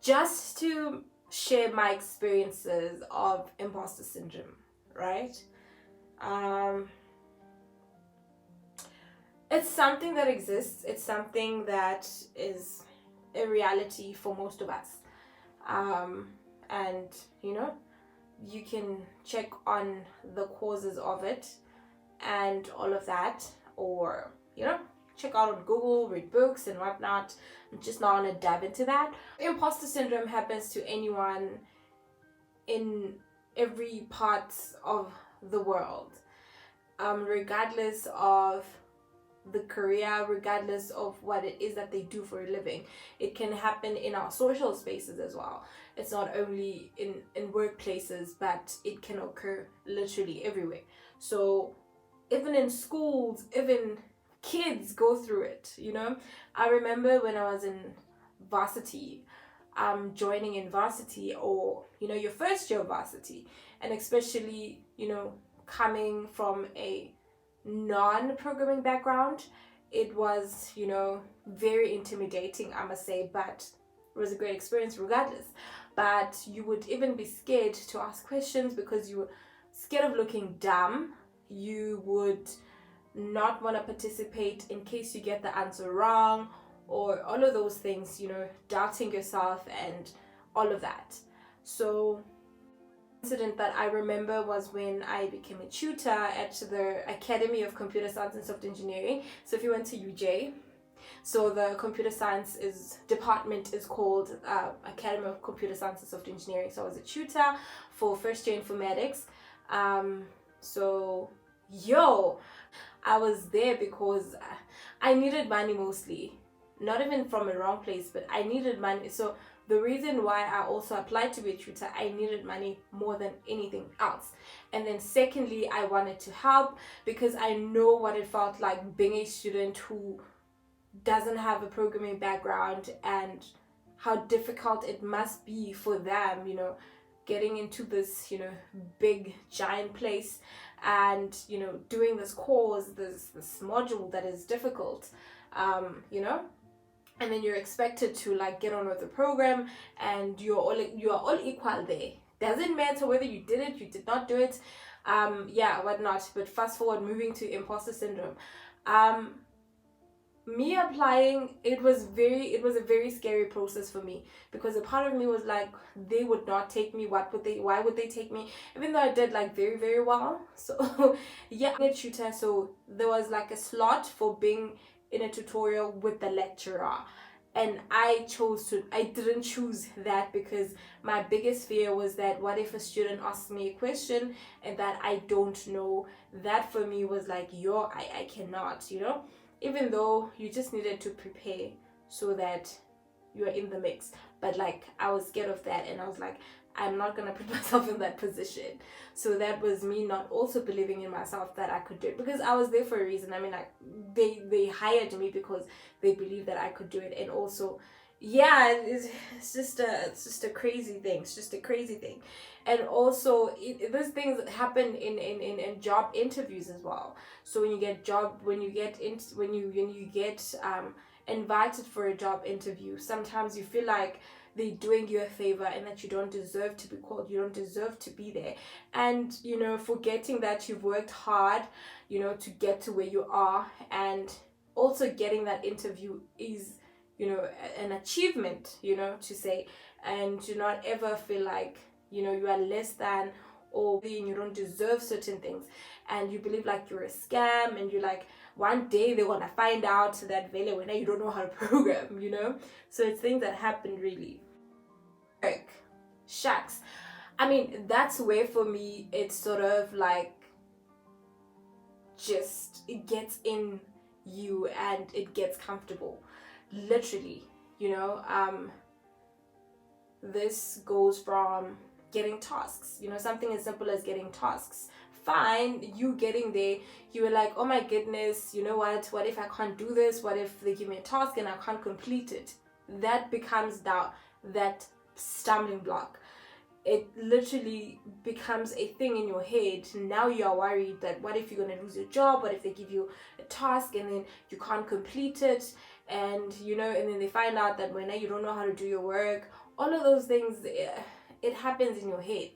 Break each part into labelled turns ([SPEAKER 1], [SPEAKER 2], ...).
[SPEAKER 1] just to share my experiences of imposter syndrome, right? Um, it's something that exists. It's something that is a reality for most of us. And you can check on the causes of it and all of that, or check out on Google, read books and whatnot. I'm just not gonna dive into that. Imposter syndrome happens to anyone in every part of the world, regardless of the career, regardless of what it is that they do for a living. It can happen in our social spaces as well. It's not only in workplaces, but it can occur literally everywhere. So even in schools, even kids go through it. I remember when I was in varsity, joining in varsity, or your first year of varsity, and especially coming from a non-programming background, it was very intimidating, I must say, but it was a great experience regardless. But you would even be scared to ask questions because you were scared of looking dumb. You would not want to participate in case you get the answer wrong, or all of those things, doubting yourself and all of that. So incident that I remember was when I became a tutor at the Academy of Computer Science and Software Engineering. So if you went to UJ, so the computer science department is called Academy of Computer Science and Software Engineering. So I was a tutor for first year informatics. I was there because I needed money mostly, not even from a wrong place, but I needed money. So the reason why I also applied to be a tutor, I needed money more than anything else. And then secondly, I wanted to help because I know what it felt like being a student who doesn't have a programming background, and how difficult it must be for them, getting into this, big giant place, and doing this course, this module that is difficult, and then you're expected to get on with the program, and you are all equal there. Doesn't matter whether you did it, you did not do it, whatnot. But fast forward, moving to imposter syndrome. Me applying, it was a very scary process for me, because a part of me was like, they would not take me. Why would they take me, even though I did very, very well? So a tutor, so there was a slot for being in a tutorial with the lecturer, and I didn't choose that because my biggest fear was that what if a student asks me a question and that I don't know. That for me was I cannot, even though you just needed to prepare so that you're in the mix. But I was scared of that, and I was like, I'm not gonna put myself in that position. So that was me not also believing in myself that I could do it, because I was there for a reason. I mean, they hired me because they believed that I could do it. And also, it's just a crazy thing. It's just a crazy thing. And also, those things happen in job interviews as well. So when you get invited for a job interview, sometimes you feel like they're doing you a favor and that you don't deserve to be called, you don't deserve to be there. And forgetting that you've worked hard to get to where you are, and also getting that interview is an achievement to say. And do not ever feel like you are less than, or you don't deserve certain things, and you believe you're a scam, and you're one day they're gonna find out that Vele when you don't know how to program, So it's things that happen really. Shucks. I mean, that's where for me it's sort of just it gets in you and it gets comfortable. Literally, this goes from getting tasks, something as simple as getting tasks. Fine, you getting there, you were like, oh my goodness, what if I can't do this? What if they give me a task and I can't complete it? That becomes that stumbling block. It literally becomes a thing in your head. Now you are worried that what if you're going to lose your job? What if they give you a task and then you can't complete it? And and then they find out that when you don't know how to do your work, all of those things, it happens in your head,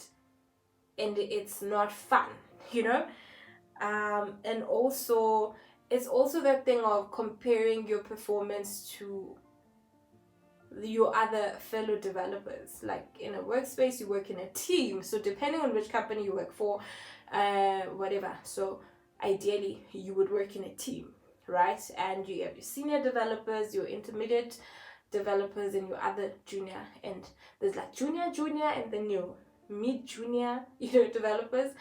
[SPEAKER 1] and it's not fun, you know. And also, it's also that thing of comparing your performance to your other fellow developers. Like in a workspace, you work in a team, so depending on which company you work for, whatever, so ideally you would work in a team, right? And you have your senior developers, your intermediate developers, and your other junior, and there's like junior, and then your mid junior developers,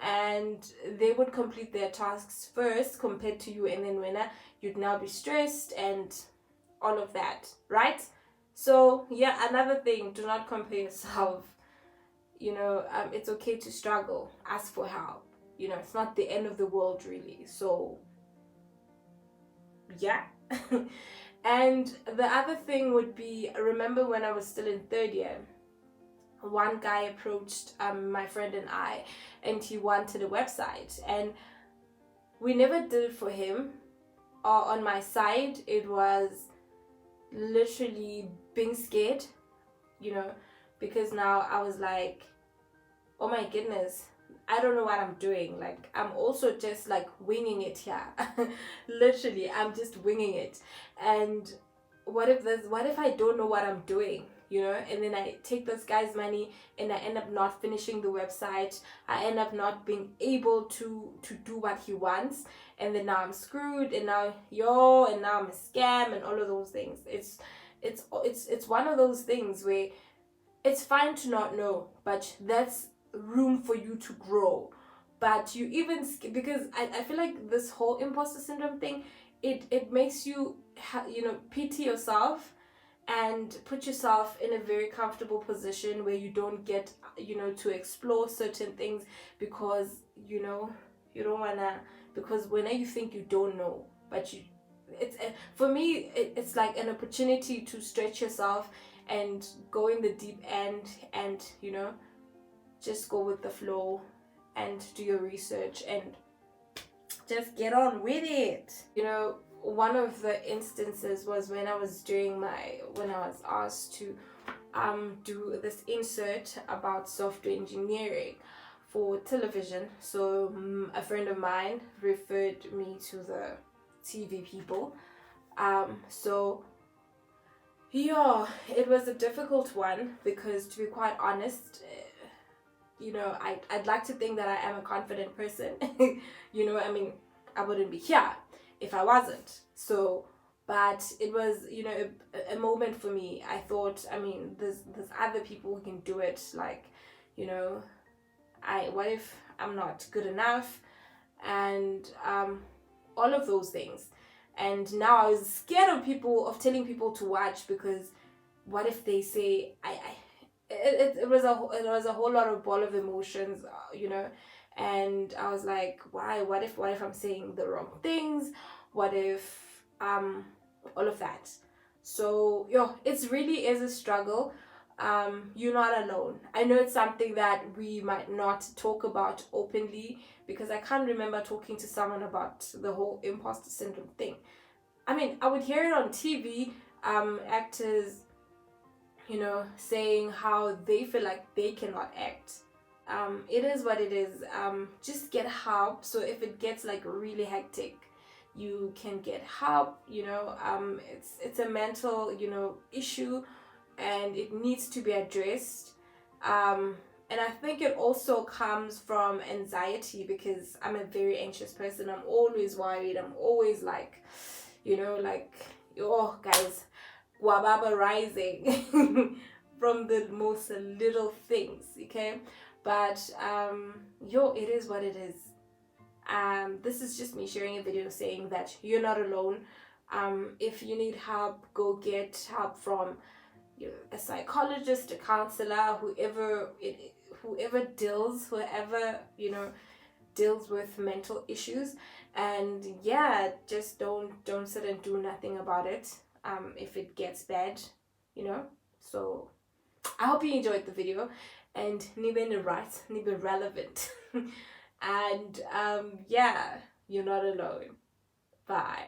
[SPEAKER 1] and they would complete their tasks first compared to you, and then when you'd now be stressed and all of that, right? So yeah, another thing, do not compare yourself. It's okay to struggle, ask for help. It's not the end of the world, really. So yeah. And the other thing would be, remember when I was still in third year, one guy approached my friend and I, and he wanted a website, and we never did it for him. On my side, it was literally being scared, because now I was like, oh my goodness, I don't know what I'm doing. Like, I'm also just like winging it here. Literally, I'm just winging it. And what if I don't know what I'm doing, and then I take this guy's money and I end up not finishing the website. I end up not being able to do what he wants, and then now I'm screwed, and now I'm a scam, and all of those things. It's one of those things where it's fine to not know, but that's room for you to grow. But you even, because I feel like this whole imposter syndrome thing, it makes you pity yourself and put yourself in a very comfortable position where you don't get to explore certain things, because you don't wanna, because whenever you think you don't know, but it's for me, it's like an opportunity to stretch yourself and go in the deep end, and just go with the flow and do your research and just get on with it. One of the instances was when I was asked to do this insert about software engineering for television. So a friend of mine referred me to the TV people. So yeah, it was a difficult one, because to be quite honest, I'd like to think that I am a confident person. I wouldn't be here if I wasn't. So, but it was, a moment for me. I thought, there's other people who can do it. Like, what if I'm not good enough? And all of those things. And now I was scared of telling people to watch, because what if they say it was a whole lot of ball of emotions, and I was like, why? What if I'm saying the wrong things? What if all of that? So it really is a struggle. You're not alone. I know it's something that we might not talk about openly, because I can't remember talking to someone about the whole imposter syndrome thing. I would hear it on TV, actors saying how they feel like they cannot act. It is what it is. Just get help. So if it gets like really hectic, you can get help. It's a mental issue, and it needs to be addressed. And I think it also comes from anxiety, because I'm a very anxious person. I'm always worried. I'm always like, guys, guababa rising from the most little things, okay? But it is what it is. This is just me sharing a video saying that you're not alone. If you need help, go get help from a psychologist, a counselor, whoever deals with mental issues. And just don't sit and do nothing about it if it gets bad. So I hope you enjoyed the video, and nibe right, nibe relevant. And you're not alone. Bye.